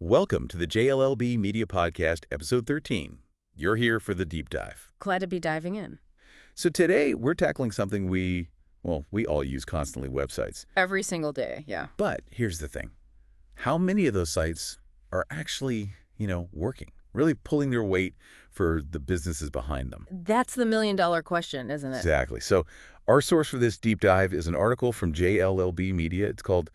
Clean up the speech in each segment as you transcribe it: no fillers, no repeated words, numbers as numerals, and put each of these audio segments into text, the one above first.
Welcome to the JLLB Media Podcast, Episode 13. You're here for the deep dive. Glad to be diving in. So today, we're tackling something we all use constantly, websites. Every single day, yeah. But here's the thing. How many of those sites are actually, working, really pulling their weight for the businesses behind them? That's the million-dollar question, isn't it? Exactly. So our source for this deep dive is an article from JLLB Media. It's called,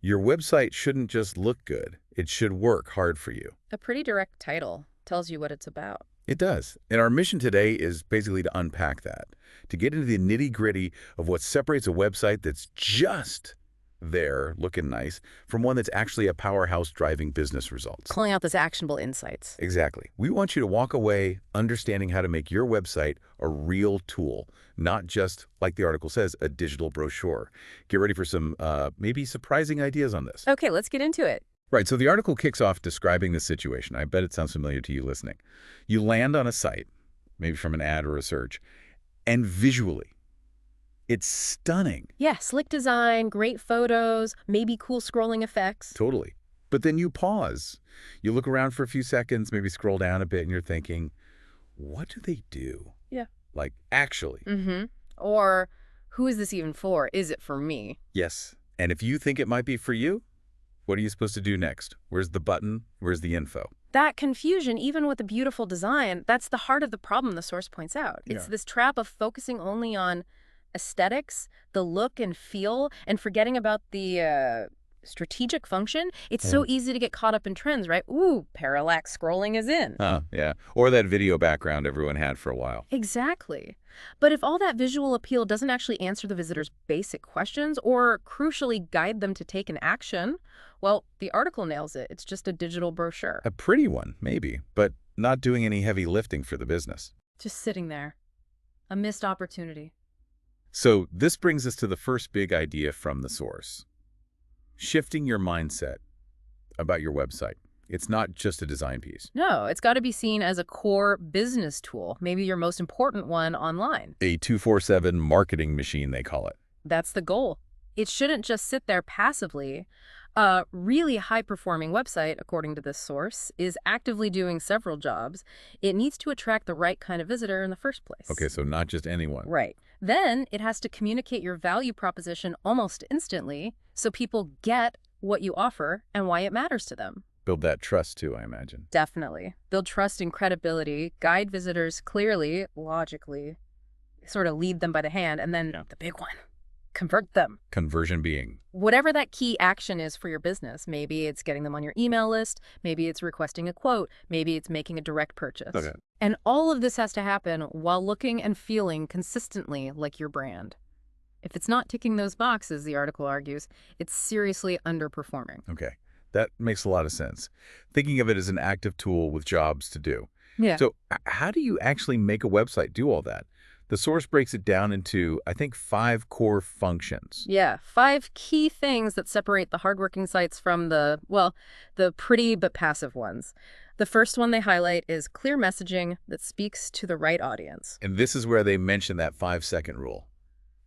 "Your Website Shouldn't Just Look Good. It Should Work Hard for You." A pretty direct title. Tells you what it's about. It does. And our mission today is basically to unpack that, to get into the nitty-gritty of what separates a website that's just there, looking nice, from one that's actually a powerhouse driving business results. Calling out those actionable insights. Exactly. We want you to walk away understanding how to make your website a real tool, not just, like the article says, a digital brochure. Get ready for some maybe surprising ideas on this. Okay, let's get into it. Right, so the article kicks off describing the situation. I bet it sounds familiar to you listening. You land on a site, maybe from an ad or a search, and visually, it's stunning. Yeah, slick design, great photos, maybe cool scrolling effects. Totally. But then you pause. You look around for a few seconds, maybe scroll down a bit, and you're thinking, what do they do? Yeah. Like, actually. Mm-hmm. Or, who is this even for? Is it for me? Yes. And if you think it might be for you, what are you supposed to do next? Where's the button? Where's the info? That confusion, even with the beautiful design, that's the heart of the problem the source points out. It's this trap of focusing only on aesthetics, the look and feel, and forgetting about the strategic function. It's so easy to get caught up in trends, right? Ooh, parallax scrolling is in. Yeah. Or that video background everyone had for a while. Exactly. But if all that visual appeal doesn't actually answer the visitor's basic questions or crucially guide them to take an action, well, the article nails it. It's just a digital brochure. A pretty one, maybe, but not doing any heavy lifting for the business. Just sitting there. A missed opportunity. So this brings us to the first big idea from the source. Shifting your mindset about your website. It's not just a design piece. No, it's got to be seen as a core business tool, maybe your most important one online. A 24/7 marketing machine, they call it. That's the goal. It shouldn't just sit there passively. A really high-performing website, according to this source, is actively doing several jobs. It needs to attract the right kind of visitor in the first place. Okay, so not just anyone. Right. Then it has to communicate your value proposition almost instantly so people get what you offer and why it matters to them. Build that trust too, I imagine. Definitely. Build trust and credibility, guide visitors clearly, logically, sort of lead them by the hand, and then the big one, convert them. Conversion being? Whatever that key action is for your business. Maybe it's getting them on your email list, maybe it's requesting a quote, maybe it's making a direct purchase. Okay. And all of this has to happen while looking and feeling consistently like your brand. If it's not ticking those boxes, the article argues, it's seriously underperforming. Okay. That makes a lot of sense. Thinking of it as an active tool with jobs to do. Yeah. So how do you actually make a website do all that? The source breaks it down into, I think, 5 core functions. Yeah, 5 key things that separate the hardworking sites from the pretty but passive ones. The first one they highlight is clear messaging that speaks to the right audience. And this is where they mention that 5-second rule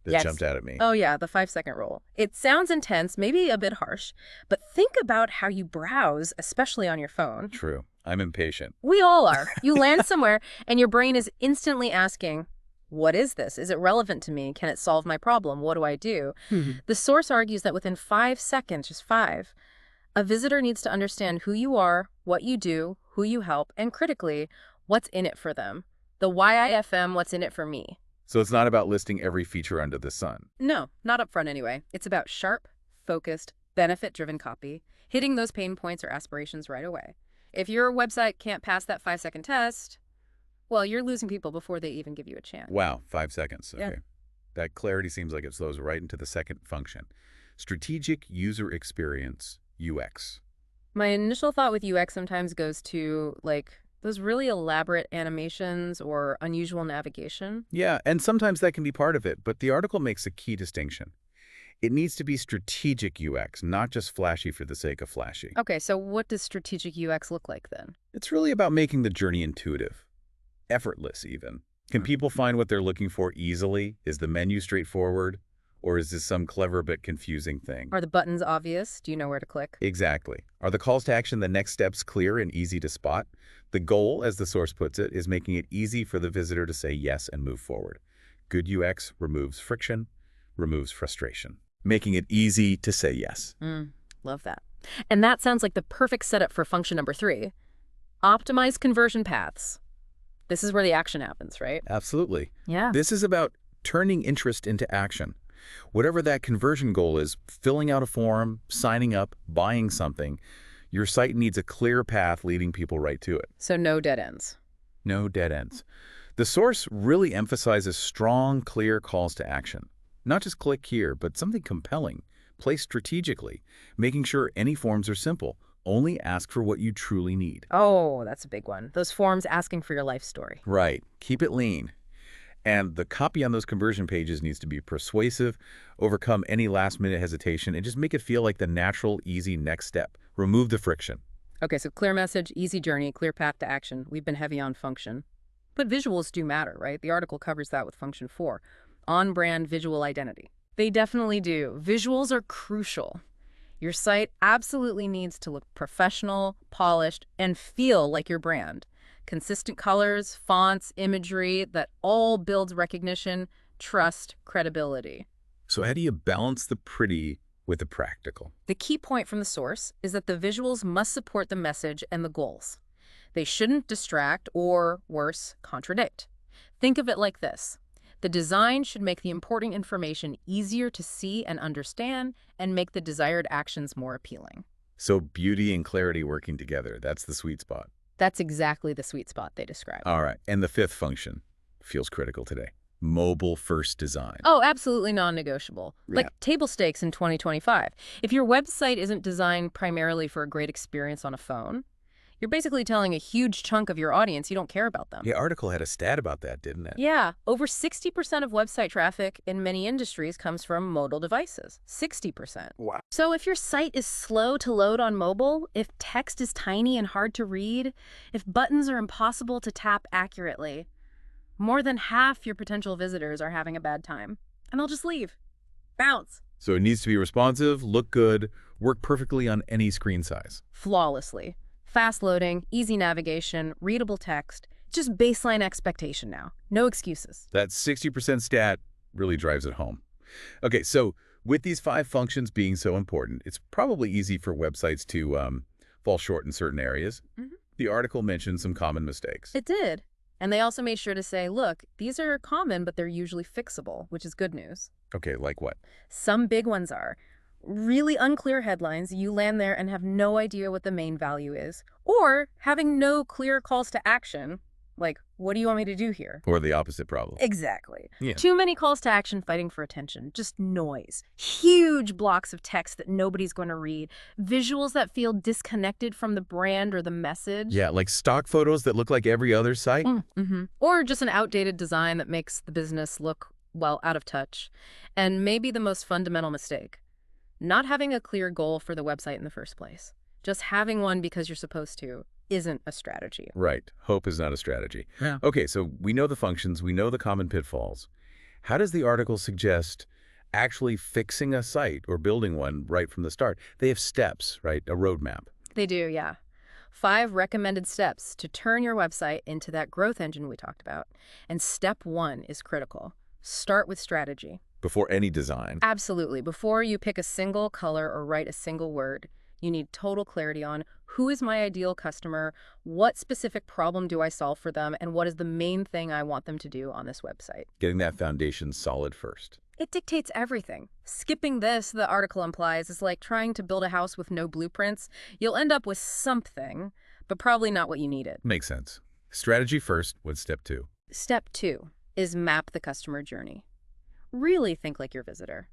that jumped out at me. Oh yeah, the 5-second rule. It sounds intense, maybe a bit harsh, but think about how you browse, especially on your phone. True. I'm impatient. We all are. You land somewhere and your brain is instantly asking, what is this? Is it relevant to me? Can it solve my problem? What do I do? The source argues that within 5 seconds, just 5, a visitor needs to understand who you are, what you do, who you help, and critically, what's in it for them. The YIFM, what's in it for me. So it's not about listing every feature under the sun. No, not up front anyway. It's about sharp, focused, benefit-driven copy, hitting those pain points or aspirations right away. If your website can't pass that 5-second test, well, you're losing people before they even give you a chance. Wow, 5 seconds. Okay. Yeah. That clarity seems like it flows right into the second function. Strategic user experience, UX. My initial thought with UX sometimes goes to, like, those really elaborate animations or unusual navigation. Yeah, and sometimes that can be part of it, but the article makes a key distinction. It needs to be strategic UX, not just flashy for the sake of flashy. Okay, so what does strategic UX look like then? It's really about making the journey intuitive, effortless even. Can people find what they're looking for easily? Is the menu straightforward? Or is this some clever but confusing thing? Are the buttons obvious? Do you know where to click? Exactly. Are the calls to action the next steps clear and easy to spot? The goal, as the source puts it, is making it easy for the visitor to say yes and move forward. Good UX removes friction, removes frustration, making it easy to say yes. Love that. And that sounds like the perfect setup for function number 3. Optimize conversion paths. This is where the action happens, right? Absolutely. Yeah. This is about turning interest into action. Whatever that conversion goal is, filling out a form, signing up, buying something, your site needs a clear path leading people right to it. So no dead ends. No dead ends. The source really emphasizes strong, clear calls to action. Not just click here, but something compelling, placed strategically, making sure any forms are simple. Only ask for what you truly need. Oh, that's a big one. Those forms asking for your life story. Right. Keep it lean. And the copy on those conversion pages needs to be persuasive, overcome any last-minute hesitation, and just make it feel like the natural, easy next step. Remove the friction. Okay, so clear message, easy journey, clear path to action. We've been heavy on function. But visuals do matter, right? The article covers that with function 4. On-brand visual identity. They definitely do. Visuals are crucial. Your site absolutely needs to look professional, polished, and feel like your brand. Consistent colors, fonts, imagery, that all builds recognition, trust, credibility. So how do you balance the pretty with the practical? The key point from the source is that the visuals must support the message and the goals. They shouldn't distract or, worse, contradict. Think of it like this. The design should make the important information easier to see and understand and make the desired actions more appealing. So beauty and clarity working together, that's the sweet spot. That's exactly the sweet spot they describe. All right. And the 5th function feels critical today. Mobile-first design. Oh, absolutely non-negotiable. Like Yeah. table stakes in 2025. If your website isn't designed primarily for a great experience on a phone, you're basically telling a huge chunk of your audience you don't care about them. The article had a stat about that, didn't it? Yeah, over 60% of website traffic in many industries comes from mobile devices. 60%. Wow. So if your site is slow to load on mobile, if text is tiny and hard to read, if buttons are impossible to tap accurately, more than half your potential visitors are having a bad time. And they'll just leave. Bounce. So it needs to be responsive, look good, work perfectly on any screen size. Flawlessly. Fast loading, easy navigation, readable text. Just baseline expectation now. No excuses. That 60% stat really drives it home. Okay, so with these 5 functions being so important, it's probably easy for websites to fall short in certain areas. The article mentioned some common mistakes. It did. And they also made sure to say, look, these are common, but they're usually fixable, which is good news. Okay, like what? Some big ones are really unclear headlines. You land there and have no idea what the main value is. Or having no clear calls to action. Like, what do you want me to do here? Or the opposite problem. Exactly. Yeah. Too many calls to action fighting for attention. Just noise. Huge blocks of text that nobody's going to read. Visuals that feel disconnected from the brand or the message. Yeah, like stock photos that look like every other site. Or just an outdated design that makes the business look, well, out of touch. And maybe the most fundamental mistake. Not having a clear goal for the website in the first place. Just having one because you're supposed to isn't a strategy. Right. Hope is not a strategy. Yeah. Okay, so we know the functions, we know the common pitfalls. How does the article suggest actually fixing a site or building one right from the start? They have steps, right? A roadmap. They do, yeah. 5 recommended steps to turn your website into that growth engine we talked about. And step 1 is critical. Start with strategy. Before any design. Absolutely. Before you pick a single color or write a single word, you need total clarity on who is my ideal customer, what specific problem do I solve for them, and what is the main thing I want them to do on this website. Getting that foundation solid first. It dictates everything. Skipping this, the article implies, is like trying to build a house with no blueprints. You'll end up with something, but probably not what you needed. Makes sense. Strategy first. What's step 2? Step 2 is map the customer journey. Really think like your visitor.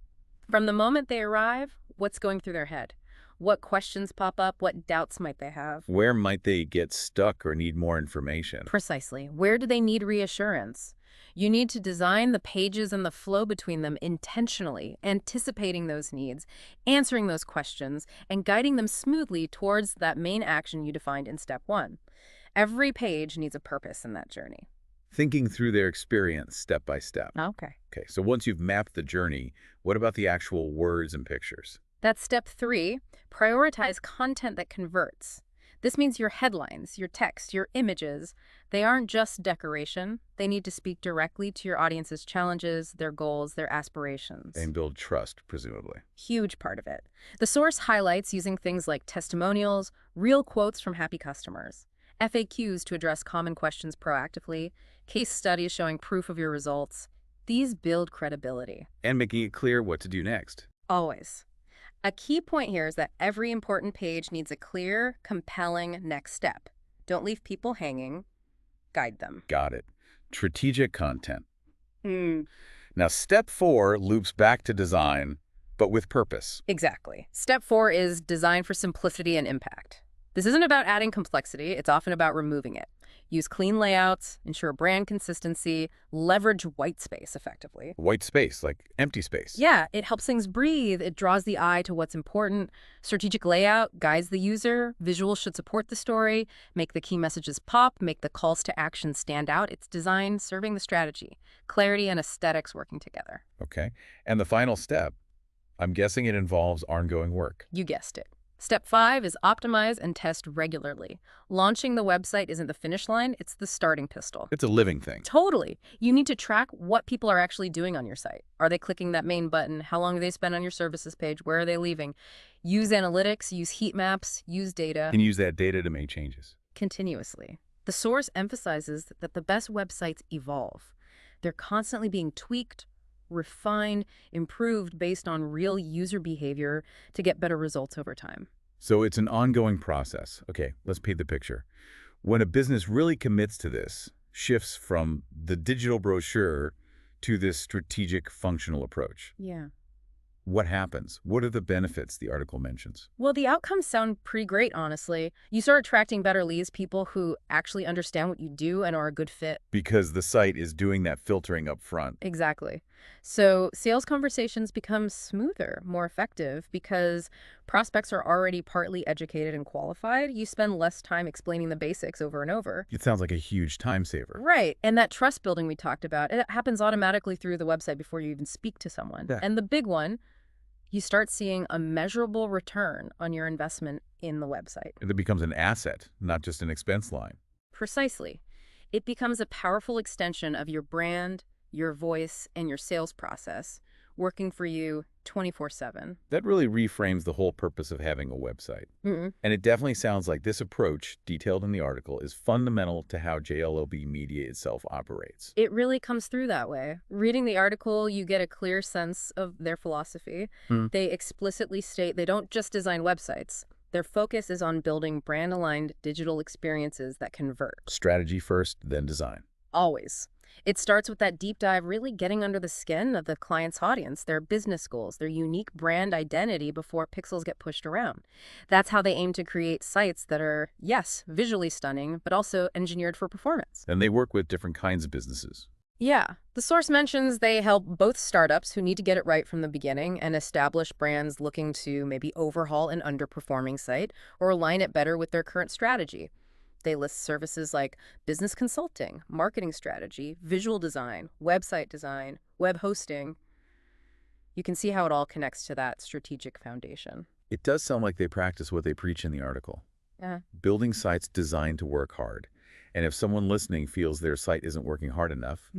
From the moment they arrive, what's going through their head? What questions pop up? What doubts might they have? Where might they get stuck or need more information? Precisely. Where do they need reassurance? You need to design the pages and the flow between them intentionally, anticipating those needs, answering those questions, and guiding them smoothly towards that main action you defined in step 1. Every page needs a purpose in that journey. thinking through their experience step by step. Okay. Okay, so once you've mapped the journey, what about the actual words and pictures? That's step 3. Prioritize content that converts. This means your headlines, your text, your images, they aren't just decoration. They need to speak directly to your audience's challenges, their goals, their aspirations. And build trust, presumably. Huge part of it. The source highlights using things like testimonials, real quotes from happy customers, FAQs to address common questions proactively, case studies showing proof of your results. These build credibility. And making it clear what to do next. Always. A key point here is that every important page needs a clear, compelling next step. Don't leave people hanging. Guide them. Got it. Strategic content. Hmm. Now, step 4 loops back to design, but with purpose. Exactly. Step 4 is design for simplicity and impact. This isn't about adding complexity. It's often about removing it. Use clean layouts, ensure brand consistency, leverage white space effectively. White space, like empty space. Yeah, it helps things breathe. It draws the eye to what's important. Strategic layout guides the user. Visuals should support the story, make the key messages pop, make the calls to action stand out. It's design serving the strategy. Clarity and aesthetics working together. Okay. And the final step, I'm guessing it involves ongoing work. You guessed it. Step 5 is optimize and test regularly. Launching the website isn't the finish line, it's the starting pistol. It's a living thing. Totally. You need to track what people are actually doing on your site. Are they clicking that main button? How long do they spend on your services page? Where are they leaving? Use analytics, use heat maps, use data. And use that data to make changes. Continuously. The source emphasizes that the best websites evolve. They're constantly being tweaked, refined, improved based on real user behavior to get better results over time. So it's an ongoing process. Okay, let's paint the picture. When a business really commits to this, shifts from the digital brochure to this strategic functional approach, Yeah. what happens? What are the benefits the article mentions? Well, the outcomes sound pretty great, honestly. You start attracting better leads, people who actually understand what you do and are a good fit. Because the site is doing that filtering up front. Exactly. So sales conversations become smoother, more effective, because prospects are already partly educated and qualified. You spend less time explaining the basics over and over. It sounds like a huge time saver. Right. And that trust building we talked about, it happens automatically through the website before you even speak to someone. Yeah. And the big one, you start seeing a measurable return on your investment in the website. It becomes an asset, not just an expense line. Precisely. It becomes a powerful extension of your brand, your voice, and your sales process, working for you 24/7. That really reframes the whole purpose of having a website. Mm-mm. And it definitely sounds like this approach, detailed in the article, is fundamental to how JLLB Media itself operates. It really comes through that way. Reading the article, you get a clear sense of their philosophy. They explicitly state they don't just design websites. Their focus is on building brand-aligned digital experiences that convert. Strategy first, then design. Always. It starts with that deep dive, really getting under the skin of the client's audience, their business goals, their unique brand identity before pixels get pushed around. That's how they aim to create sites that are, yes, visually stunning, but also engineered for performance. And they work with different kinds of businesses. Yeah. The source mentions they help both startups who need to get it right from the beginning and established brands looking to maybe overhaul an underperforming site or align it better with their current strategy. They list services like business consulting, marketing strategy, visual design, website design, web hosting. You can see how it all connects to that strategic foundation. It does sound like they practice what they preach in the article. Yeah. Building sites designed to work hard. And if someone listening feels their site isn't working hard enough,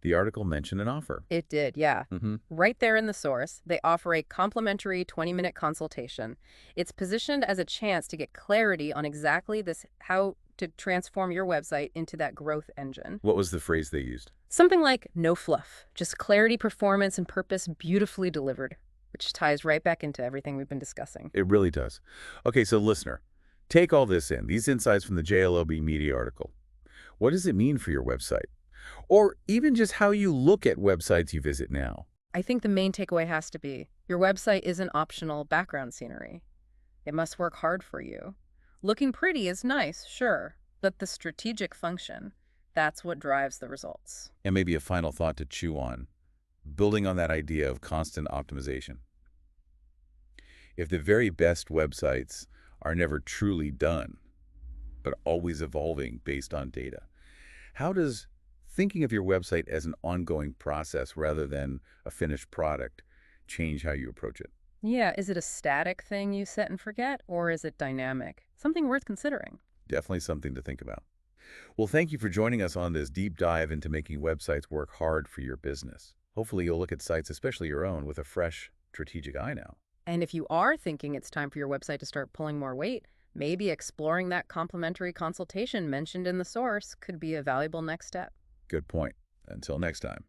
the article mentioned an offer. It did, yeah. Right there in the source, they offer a complimentary 20-minute consultation. It's positioned as a chance to get clarity on exactly this, how to transform your website into that growth engine. What was the phrase they used? Something like no fluff, just clarity, performance, and purpose beautifully delivered, which ties right back into everything we've been discussing. It really does. Okay, so listener, take all this in, these insights from the JLLB Media article. What does it mean for your website? Or even just how you look at websites you visit now? I think the main takeaway has to be, your website isn't optional background scenery. It must work hard for you. Looking pretty is nice, sure, but the strategic function, that's what drives the results. And maybe a final thought to chew on, building on that idea of constant optimization. If the very best websites are never truly done, but always evolving based on data, how does thinking of your website as an ongoing process rather than a finished product change how you approach it? Yeah, is it a static thing you set and forget, or is it dynamic? Something worth considering. Definitely something to think about. Well, thank you for joining us on this deep dive into making websites work hard for your business. Hopefully you'll look at sites, especially your own, with a fresh, strategic eye now. And if you are thinking it's time for your website to start pulling more weight, maybe exploring that complimentary consultation mentioned in the source could be a valuable next step. Good point. Until next time.